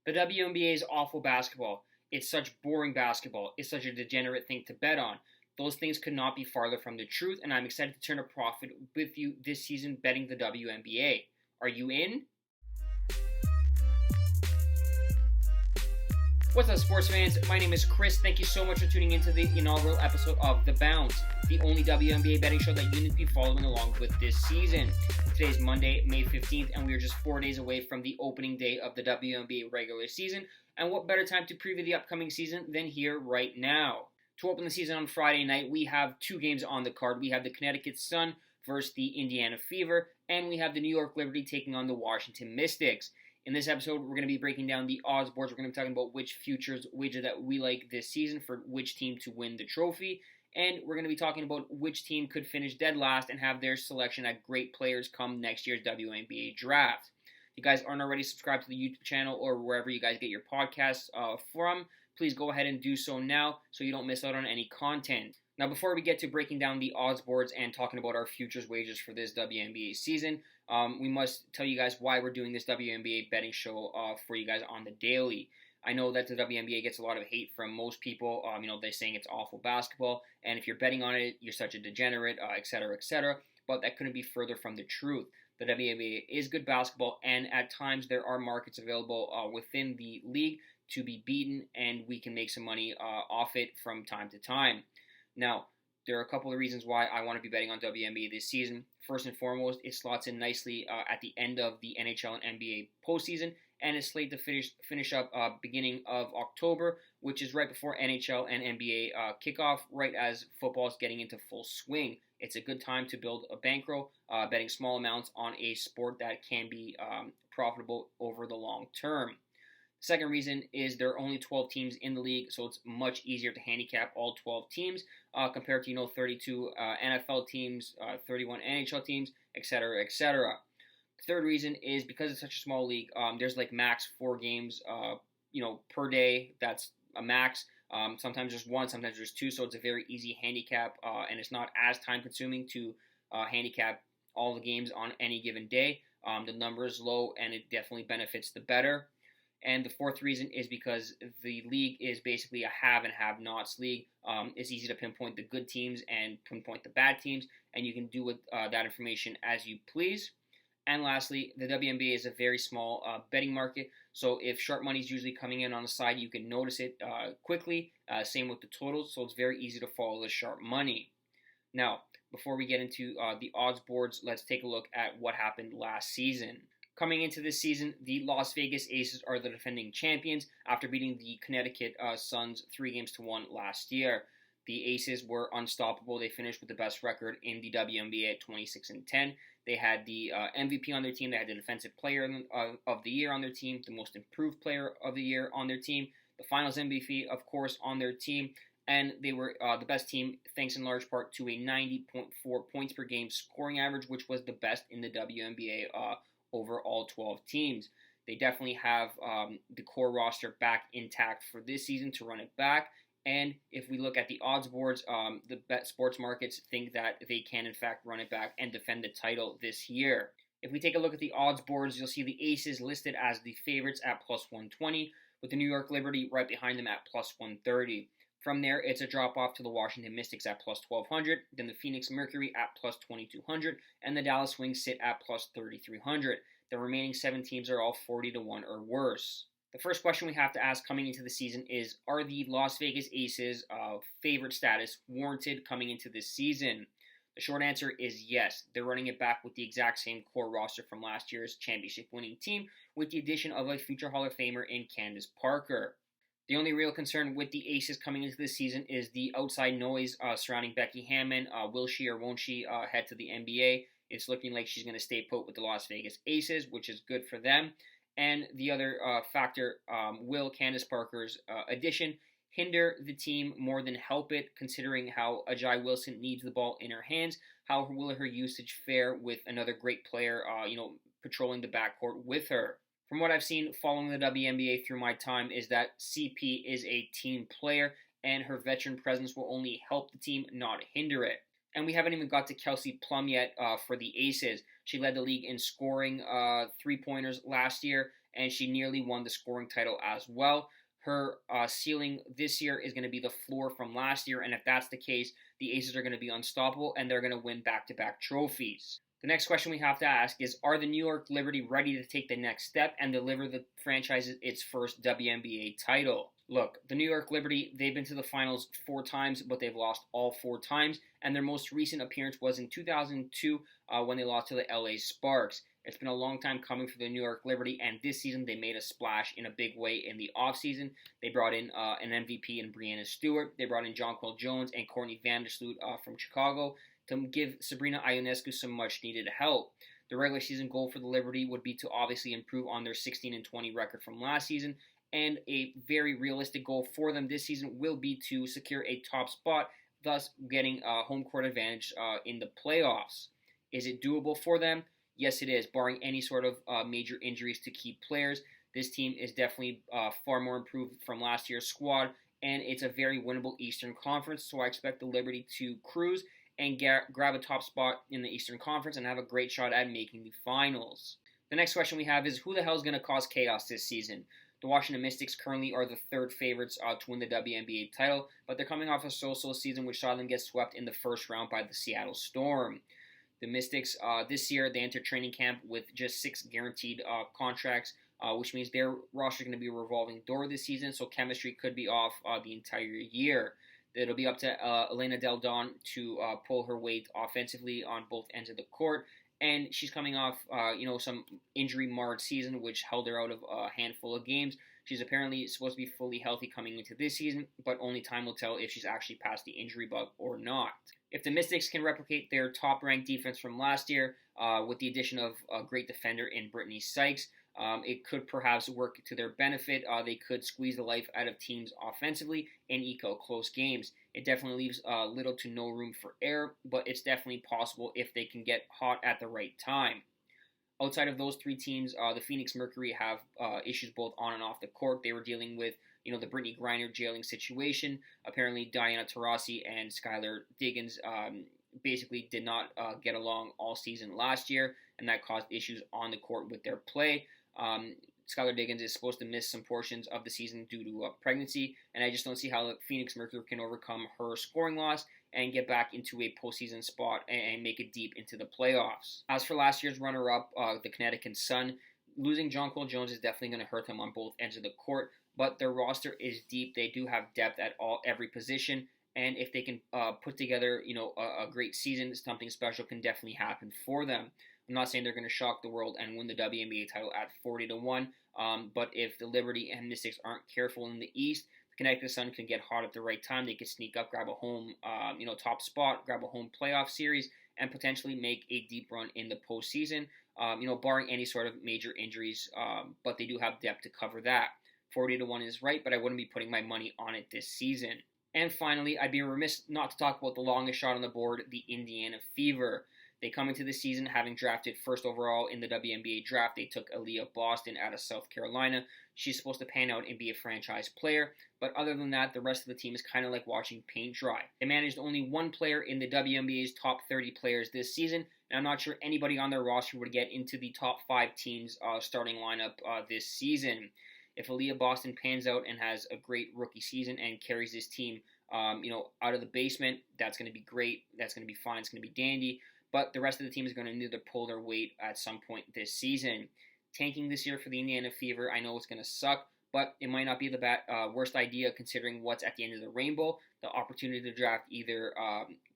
The WNBA is awful basketball. It's such boring basketball. It's such a degenerate thing to bet on. Those things could not be farther from the truth, and I'm excited to turn a profit with you this season betting the WNBA. Are you in? What's up, sports fans? My name is Chris. Thank you so much for tuning into the inaugural episode of The Bounce, the only WNBA betting show that you need to be following along with this season. Today is Monday, May 15th, and we are just 4 days away from the opening day of the WNBA regular season. And what better time to preview the upcoming season than here right now? To open the season on Friday night, we have two games on the card. We have the Connecticut Sun versus the Indiana Fever, and we have the New York Liberty taking on the Washington Mystics. In this episode, we're going to be breaking down the odds boards. We're going to be talking about which futures wager that we like this season for which team to win the trophy. And we're going to be talking about which team could finish dead last and have their selection at great players come next year's WNBA draft. If you guys aren't already subscribed to the YouTube channel or wherever you guys get your podcasts from, please go ahead and do so now so you don't miss out on any content. Now, before we get to breaking down the odds boards and talking about our futures wagers for this WNBA season, we must tell you guys why we're doing this WNBA betting show for you guys on the daily. I know that the WNBA gets a lot of hate from most people. They're saying it's awful basketball, and if you're betting on it, you're such a degenerate, etc., etc. But that couldn't be further from the truth. The WNBA is good basketball, and at times there are markets available within the league to be beaten, and we can make some money off it from time to time. Now, there are a couple of reasons why I want to be betting on WNBA this season. First and foremost, it slots in nicely at the end of the NHL and NBA postseason, and is slated to finish up beginning of October, which is right before NHL and NBA kickoff, right as football is getting into full swing. It's a good time to build a bankroll, betting small amounts on a sport that can be profitable over the long term. Second reason is there are only 12 teams in the league, so it's much easier to handicap all 12 teams compared to 32 NFL teams, 31 NHL teams, etc., etc. The third reason is because it's such a small league, there's like max 4 games, per day. That's a max. Sometimes there's 1, sometimes there's 2, so it's a very easy handicap, and it's not as time consuming to handicap all the games on any given day. The number is low, and it definitely benefits the bettor. And the fourth reason is because the league is basically a have and have-nots league. It's easy to pinpoint the good teams and pinpoint the bad teams, and you can do with that information as you please. And lastly, the WNBA is a very small betting market, so if sharp money is usually coming in on the side, you can notice it quickly. Same with the totals, so it's very easy to follow the sharp money. Now, before we get into the odds boards, let's take a look at what happened last season. Coming into this season, the Las Vegas Aces are the defending champions after beating the Connecticut Suns 3-1 last year. The Aces were unstoppable. They finished with the best record in the WNBA at 26-10. They had the MVP on their team. They had the Defensive Player of the Year on their team, the Most Improved Player of the Year on their team, the Finals MVP, of course, on their team, and they were the best team thanks in large part to a 90.4 points per game scoring average, which was the best in the WNBA over all 12 teams. They definitely have the core roster back intact for this season to run it back. And if we look at the odds boards, the bet sports markets think that they can in fact run it back and defend the title this year. If we take a look at the odds boards, you'll see the Aces listed as the favorites at plus 120, with the New York Liberty right behind them at plus 130. From there, it's a drop-off to the Washington Mystics at plus 1,200, then the Phoenix Mercury at plus 2,200, and the Dallas Wings sit at plus 3,300. The remaining 7 teams are all 40-1 or worse. The first question we have to ask coming into the season is, are the Las Vegas Aces favorite status warranted coming into this season? The short answer is yes. They're running it back with the exact same core roster from last year's championship-winning team, with the addition of a future Hall of Famer in Candace Parker. The only real concern with the Aces coming into this season is the outside noise surrounding Becky Hammon. Will she or won't she head to the NBA? It's looking like she's going to stay put with the Las Vegas Aces, which is good for them. And the other factor, will Candace Parker's addition hinder the team more than help it, considering how Ajay Wilson needs the ball in her hands? How will her usage fare with another great player, patrolling the backcourt with her? From what I've seen following the WNBA through my time is that CP is a team player, and her veteran presence will only help the team, not hinder it. And we haven't even got to Kelsey Plum yet for the Aces. She led the league in scoring 3-pointers last year, and she nearly won the scoring title as well. Her ceiling this year is going to be the floor from last year, and if that's the case, the Aces are going to be unstoppable, and they're going to win back-to-back trophies. The next question we have to ask is, are the New York Liberty ready to take the next step and deliver the franchise its first WNBA title? Look, the New York Liberty, they've been to the finals 4 times, but they've lost all 4 times, and their most recent appearance was in 2002 when they lost to the LA Sparks. It's been a long time coming for the New York Liberty, and this season they made a splash in a big way in the offseason. They brought in an MVP in Breanna Stewart. They brought in Jonquel Jones and Courtney Vandersloot from Chicago to give Sabrina Ionescu some much-needed help. The regular season goal for the Liberty would be to obviously improve on their 16-20 record from last season, and a very realistic goal for them this season will be to secure a top spot, thus getting a home court advantage in the playoffs. Is it doable for them? Yes, it is, barring any sort of major injuries to key players. This team is definitely far more improved from last year's squad, and it's a very winnable Eastern Conference, so I expect the Liberty to cruise and grab a top spot in the Eastern Conference and have a great shot at making the finals. The next question we have is, who the hell is going to cause chaos this season? The Washington Mystics currently are the 3rd favorites to win the WNBA title, but they're coming off a so-so season which saw them get swept in the first round by the Seattle Storm. The Mystics, this year, they entered training camp with just 6 guaranteed contracts, which means their roster is going to be a revolving door this season, so chemistry could be off the entire year. It'll be up to Elena Del Don to pull her weight offensively on both ends of the court, and she's coming off, some injury-marred season, which held her out of a handful of games. She's apparently supposed to be fully healthy coming into this season, but only time will tell if she's actually past the injury bug or not. If the Mystics can replicate their top-ranked defense from last year with the addition of a great defender in Brittany Sykes, it could perhaps work to their benefit. They could squeeze the life out of teams offensively and eke out close games. It definitely leaves little to no room for error, but it's definitely possible if they can get hot at the right time. Outside of those 3 teams, the Phoenix Mercury have issues both on and off the court. They were dealing with the Brittany Griner jailing situation. Apparently, Diana Taurasi and Skylar Diggins basically did not get along all season last year, and that caused issues on the court with their play. Skylar Diggins is supposed to miss some portions of the season due to pregnancy, and I just don't see how the Phoenix Mercury can overcome her scoring loss and get back into a postseason spot and make it deep into the playoffs. As for last year's runner-up, the Connecticut Sun, losing Jonquel Jones is definitely going to hurt them on both ends of the court, but their roster is deep. They do have depth at every position, and if they can put together a great season, something special can definitely happen for them. I'm not saying they're going to shock the world and win the WNBA title at 40-1, but if the Liberty and Mystics aren't careful in the East, the Connecticut Sun can get hot at the right time. They could sneak up, grab a home, top spot, grab a home playoff series, and potentially make a deep run in the postseason, barring any sort of major injuries, but they do have depth to cover that. 40-1 is right, but I wouldn't be putting my money on it this season. And finally, I'd be remiss not to talk about the longest shot on the board, the Indiana Fever. They come into the season having drafted 1st overall in the WNBA draft. They took Aaliyah Boston out of South Carolina. She's supposed to pan out and be a franchise player, but other than that, the rest of the team is kind of like watching paint dry. They managed only 1 player in the WNBA's top 30 players this season, and I'm not sure anybody on their roster would get into the top 5 teams starting lineup this season. If Aaliyah Boston pans out and has a great rookie season and carries this team, out of the basement, that's going to be great. That's going to be fine. It's going to be dandy. But the rest of the team is going to need to pull their weight at some point this season. Tanking this year for the Indiana Fever, I know it's going to suck, but it might not be the worst idea considering what's at the end of the rainbow, the opportunity to draft either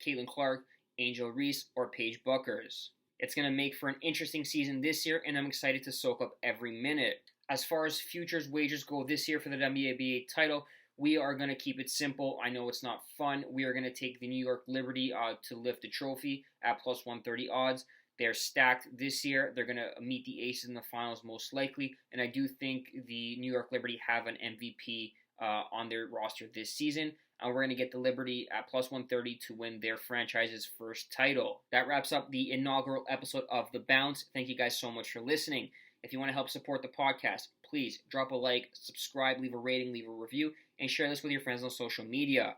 Caitlin Clark, Angel Reese, or Paige Buckers. It's going to make for an interesting season this year, and I'm excited to soak up every minute. As far as futures wagers go this year for the WNBA title, we are going to keep it simple. I know it's not fun. We are going to take the New York Liberty to lift the trophy at plus 130 odds. They're stacked this year. They're going to meet the Aces in the finals most likely, and I do think the New York Liberty have an MVP on their roster this season. We're going to get the Liberty at plus 130 to win their franchise's first title. That wraps up the inaugural episode of The Bounce. Thank you guys so much for listening. If you want to help support the podcast, please drop a like, subscribe, leave a rating, leave a review, and share this with your friends on social media.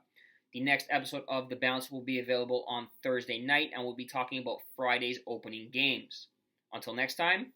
The next episode of The Bounce will be available on Thursday night, and we'll be talking about Friday's opening games. Until next time,